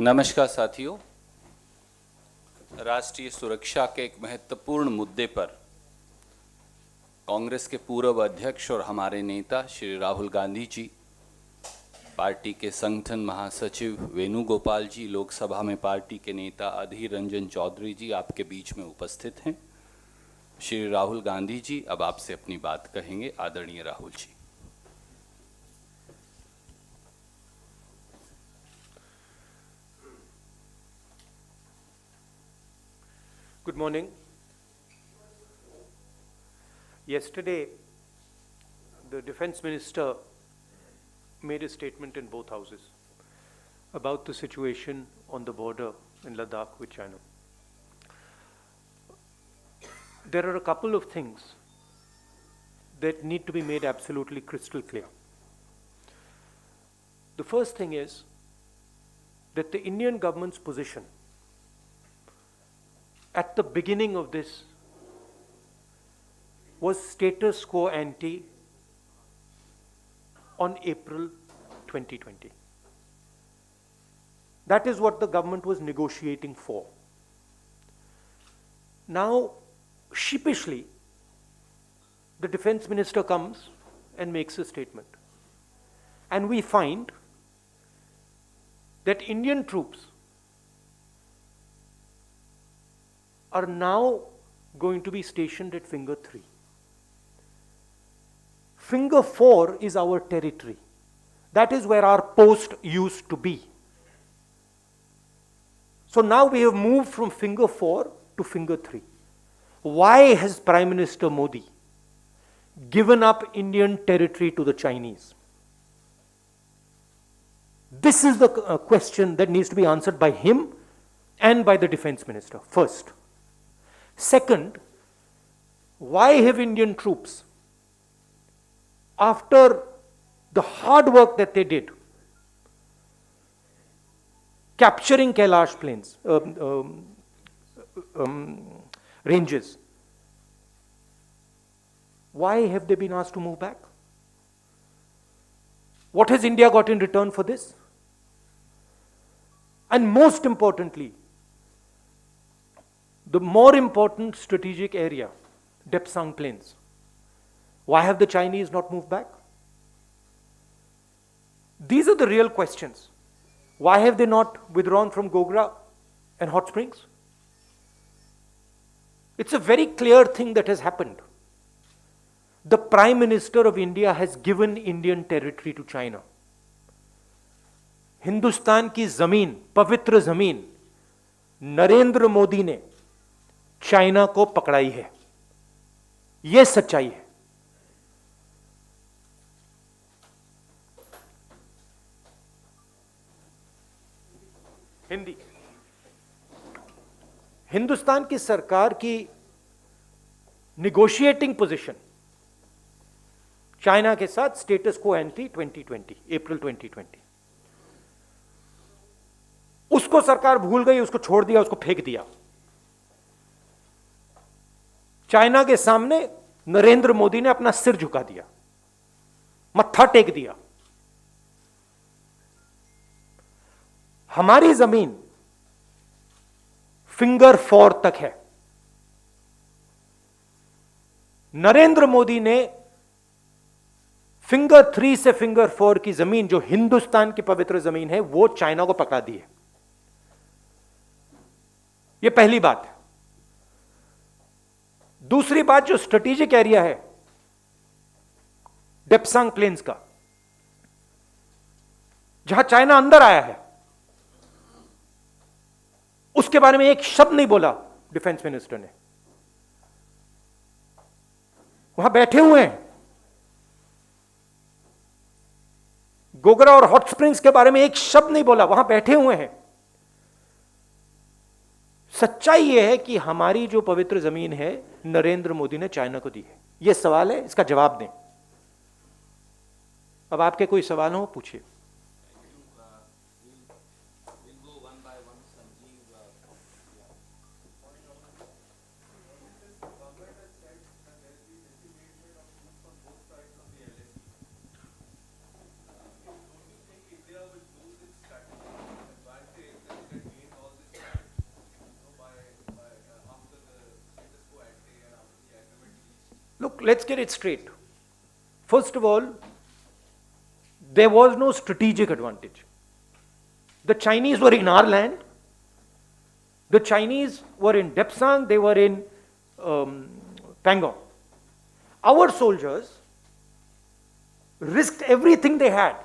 नमस्कार साथियों, राष्ट्रीय सुरक्षा के एक महत्वपूर्ण मुद्दे पर कांग्रेस के पूर्व अध्यक्ष और हमारे नेता श्री राहुल गांधी जी, पार्टी के संगठन महासचिव वेणुगोपाल जी, लोकसभा में पार्टी के नेता अधीर रंजन चौधरी जी आपके बीच में उपस्थित हैं। श्री राहुल गांधी जी अब आपसे अपनी बात कहेंगे। आदरणीय Rahul ji. Good morning. Yesterday, the Defense Minister made a statement in both houses about the situation on the border in Ladakh with China. There are a couple of things that need to be made absolutely crystal clear. The first thing is that the Indian government's position at the beginning of this was status quo ante on April 2020. That is what the government was negotiating for. Now, sheepishly, the defense minister comes and makes a statement. And we find that Indian troops are now going to be stationed at Finger 3. Finger 4 is our territory. That is where our post used to be. So now we have moved from Finger 4 to Finger 3. Why has Prime Minister Modi given up Indian territory to the Chinese? This is the question that needs to be answered by him and by the defense minister, first. Second, why have Indian troops, after the hard work that they did, capturing Kailash plains, ranges, why have they been asked to move back? What has India got in return for this? And most importantly, the more important strategic area, Depsang Plains. Why have the Chinese not moved back? These are the real questions. Why have they not withdrawn from Gogra and Hot Springs? It's a very clear thing that has happened. The Prime Minister of India has given Indian territory to China. Hindustan की जमीन, पवित्र जमीन, नरेंद्र मोदी ने China को पकड़ाई है। यह सच्चाई है। हिंदी। हिंदुस्तान की सरकार की निगोशिएटिंग पोजीशन चाइना के साथ स्टेटस को एंटी 2020, अप्रैल 2020, उसको सरकार भूल गई, उसको छोड़ दिया, उसको फेंक दिया। चाइना के सामने नरेंद्र मोदी ने अपना सिर झुका दिया, मत्था टेक दिया। हमारी जमीन फिंगर 4 तक है। नरेंद्र मोदी ने फिंगर 3 से फिंगर 4 की जमीन, जो हिंदुस्तान की पवित्र जमीन है, वो चाइना को पकड़ा दी है। यह पहली बात है। दूसरी बात, जो स्ट्रेटेजिक एरिया है डेप्सांग प्लेन्स का, जहां चाइना अंदर आया है, उसके बारे में एक शब्द नहीं बोला डिफेंस मिनिस्टर ने। वहां बैठे हुए हैं। गोगरा और हॉट स्प्रिंग्स के बारे में एक शब्द नहीं बोला, वहां बैठे हुए हैं। सच्चाई यह है कि हमारी जो पवित्र जमीन है, नरेंद्र मोदी ने चाइना को दी है। यह सवाल है, इसका जवाब दें। अब आपके कोई सवाल हो, पूछिए। look, let's get it straight. First of all, there was no strategic advantage. The Chinese were in our land. The Chinese were in Depsang, they were in Pangong. Our soldiers risked everything they had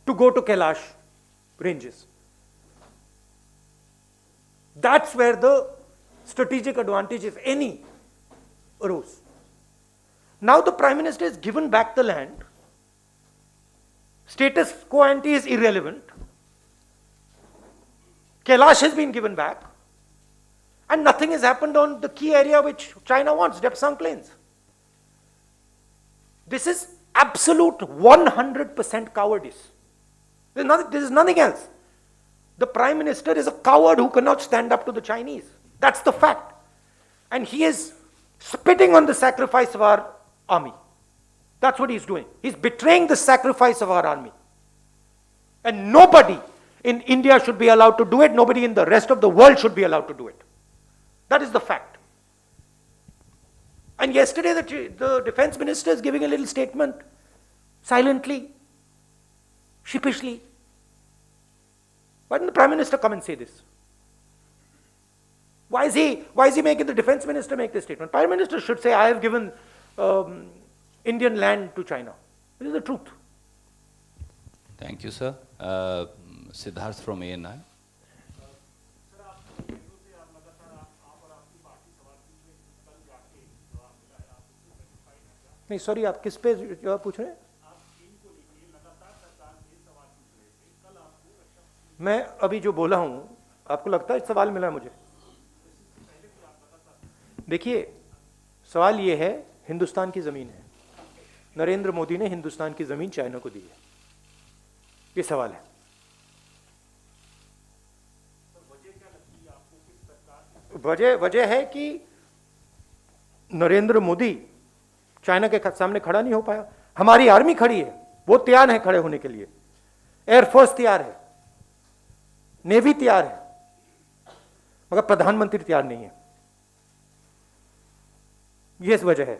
to go to Kailash ranges. That's where the strategic advantage, if any, arose. Now the Prime Minister has given back the land. Status quo ante is irrelevant. Kailash has been given back. And nothing has happened on the key area which China wants, Depsang Plains. This is absolute 100% cowardice. There is nothing else. The Prime Minister is a coward who cannot stand up to the Chinese. That's the fact. And he is spitting on the sacrifice of our army. That's what he's doing. He's betraying the sacrifice of our army. And nobody in India should be allowed to do it. Nobody in the rest of the world should be allowed to do it. That is the fact. And yesterday the defense minister is giving a little statement, silently, sheepishly. Why didn't the Prime Minister come and say this? Why is he making the defense minister make this statement? Prime Minister should say, I have given Indian land to China. This is the truth. Thank you, sir. Siddharth from ANI. नहीं sorry, आप किस पे जवाब पूछ रहे हैं? मैं अभी जो बोला हूं, आपको लगता है सवाल मिला है मुझे? देखिए, सवाल ये है, हिंदुस्तान की जमीन है, नरेंद्र मोदी ने हिंदुस्तान की जमीन चाइना को दी है, ये सवाल है। वजह है कि नरेंद्र मोदी चाइना के सामने खड़ा नहीं हो पाया। हमारी आर्मी खड़ी है, वो तैयार है खड़े होने के लिए, एयरफोर्स तैयार है, नेवी तैयार है, मगर प्रधानमंत्री तैयार नहीं है। ये इस वजह है।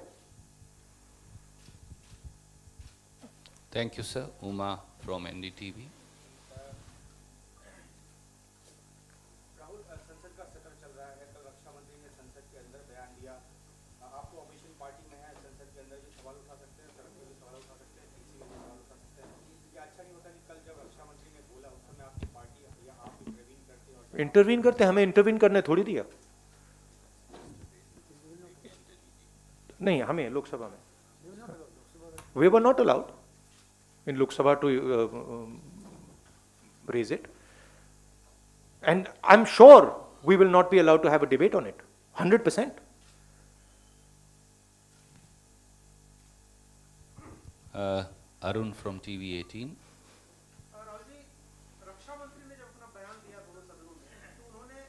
Thank you, sir. Uma from NDTV. संसद का सत्र चल रहा है, कल रक्षा मंत्री ने संसद के अंदर बयान दिया। आप तो ऑपोजिशन पार्टी में हैं, संसद के अंदर भी सवाल उठा सकते हैं, सड़क पे भी सवाल उठा सकते हैं, डीसी में भी सवाल उठा सकते हैं। ये अच्छा नहीं होता कि कल जब रक्षा मंत्री ने बोला उस समय आपकी पार्टी या आप इंटरवीन करते और इंटरवीन करते, हमें इंटरवीन करने थोड़ी दिया। नहीं, हमें लोकसभा में we were not allowed in Lok Sabha to raise it, and I'm sure we will not be allowed to have a debate on it 100%. Arun from TV18. Rahul ji, रक्षा मंत्री ने जब अपना बयान दिया दोनों सदनों में, तो उन्होंने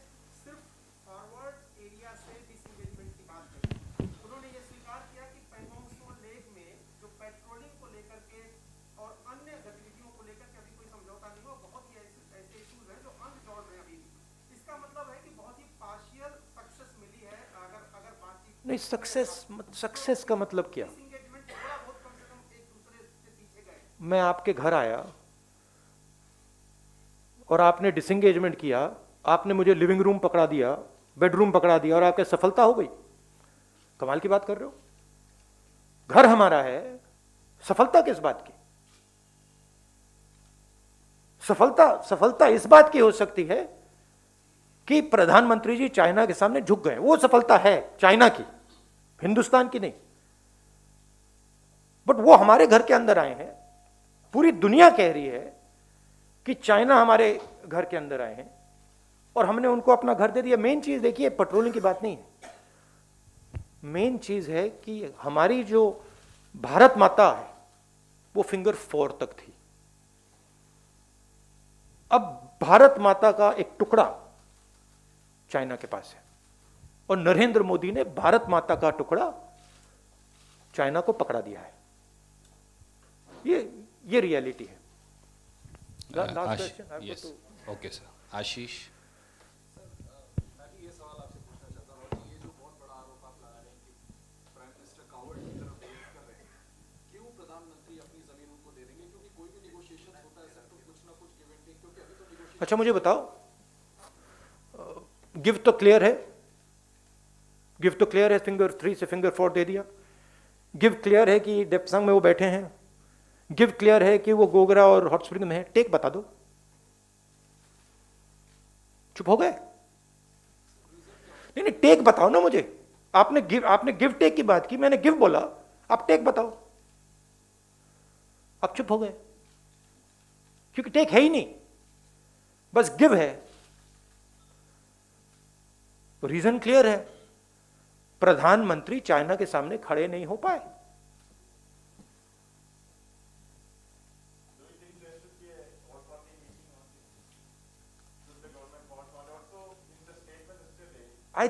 सिर्फ फॉरवर्ड एरिया से डिसएंगेजमेंट की बात करी। उन्होंने ये स्वीकार किया कि पैंगोंग त्सो लेक में जो पेट्रोलिंग को लेकर के और अन्य गतिविधियों को लेकर के अभी कोई समझौता नहीं हुआ, बहुत ही ऐसे इश्यूज हैं जो अनरिजॉल्व हैं अभी भी। इसका मतलब है कि बहुत ही पार्शियल सक्सेस मिली है। अगर बातचीत नहीं, सक्सेस का मतलब क्या? डिसएंगेजमेंट थोड़ा बहुत कम से कम एक दूसरे से पीछे गए। मैं आपके घर आया और आपने डिसएंगेजमेंट किया, आपने मुझे लिविंग रूम पकड़ा दिया, बेडरूम पकड़ा दिया और आपके सफलता हो गई? कमाल की बात कर रहे हो। घर हमारा है, सफलता किस बात की? सफलता इस बात की हो सकती है कि प्रधानमंत्री जी चाइना के सामने झुक गए, वो सफलता है चाइना की, हिंदुस्तान की नहीं। बट वो हमारे घर के अंदर आए हैं, पूरी दुनिया कह रही है कि चाइना हमारे घर के अंदर आए हैं और हमने उनको अपना घर दे दिया। मेन चीज देखिए, पेट्रोलिंग की बात नहीं है, मेन चीज है कि हमारी जो भारत माता है वो फिंगर 4 तक थी। अब भारत माता का एक टुकड़ा चाइना के पास है और नरेंद्र मोदी ने भारत माता का टुकड़ा चाइना को पकड़ा दिया है। ये रियलिटी है। Last question, I have Yes. to- Okay, sir. Ashish. मैं भी ये सवाल आपसे पूछना चाहता हूँ कि ये जो बहुत बड़ा आरोप आप ला अच्छा मुझे बताओ, गिव तो क्लियर है, गिव तो क्लियर है, फिंगर 3 से फिंगर 4 दे दिया। गिव क्लियर है कि डेप्संग में वो बैठे हैं। गिव क्लियर है कि वो गोगरा और हॉट स्प्रिंग में है। टेक बता दो। चुप हो गए? नहीं नहीं, टेक बताओ ना मुझे। आपने गिव टेक की बात की, मैंने गिव बोला, आप टेक बताओ। आप चुप हो गए क्योंकि टेक है ही नहीं, बस गिव है। रीजन क्लियर है, प्रधानमंत्री चाइना के सामने खड़े नहीं हो पाए। I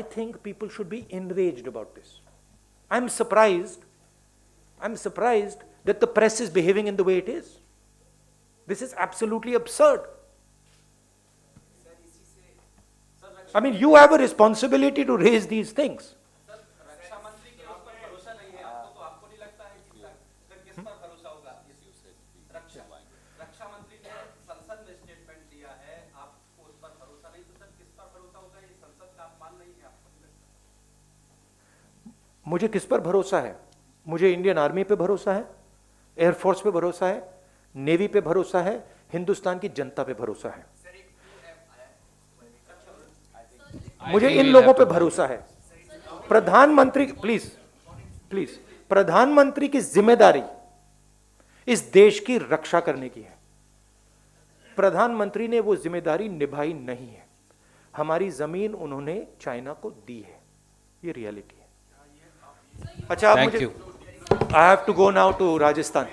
think people should be enraged about this. I'm surprised that the press is behaving in the way it is. This is absolutely absurd. I mean, you have a responsibility to raise these things. रक्षा मंत्री के उस पर भरोसा नहीं है आपको, तो आपको नहीं लगता है कि सर किस पर भरोसा होगा? रक्षा मंत्री ने संसद में स्टेटमेंट दिया है, आपको उस पर भरोसा नहीं, तो सर किस पर भरोसा होगा? ये संसद का अपमान नहीं है आपको नहीं लगता? मुझे किस पर भरोसा है? मुझे इंडियन आर्मी पे भरोसा है, एयरफोर्स पे भरोसा है, नेवी पे भरोसा है, हिंदुस्तान की जनता पे भरोसा है। मुझे इन लोगों पे भरोसा है। प्रधानमंत्री, प्लीज प्रधानमंत्री की जिम्मेदारी इस देश की रक्षा करने की है। प्रधानमंत्री ने वो जिम्मेदारी निभाई नहीं है। हमारी जमीन उन्होंने चाइना को दी है, ये रियलिटी है। अच्छा, आप मुझे, I have to go now to Rajasthan.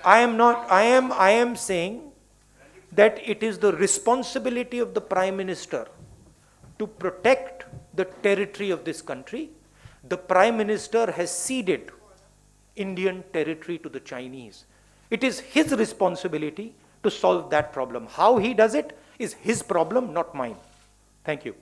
I am saying that it is the responsibility of the Prime Minister to protect the territory of this country. The Prime Minister has ceded Indian territory to the Chinese. It is his responsibility to solve that problem. How he does it is his problem, not mine. Thank you.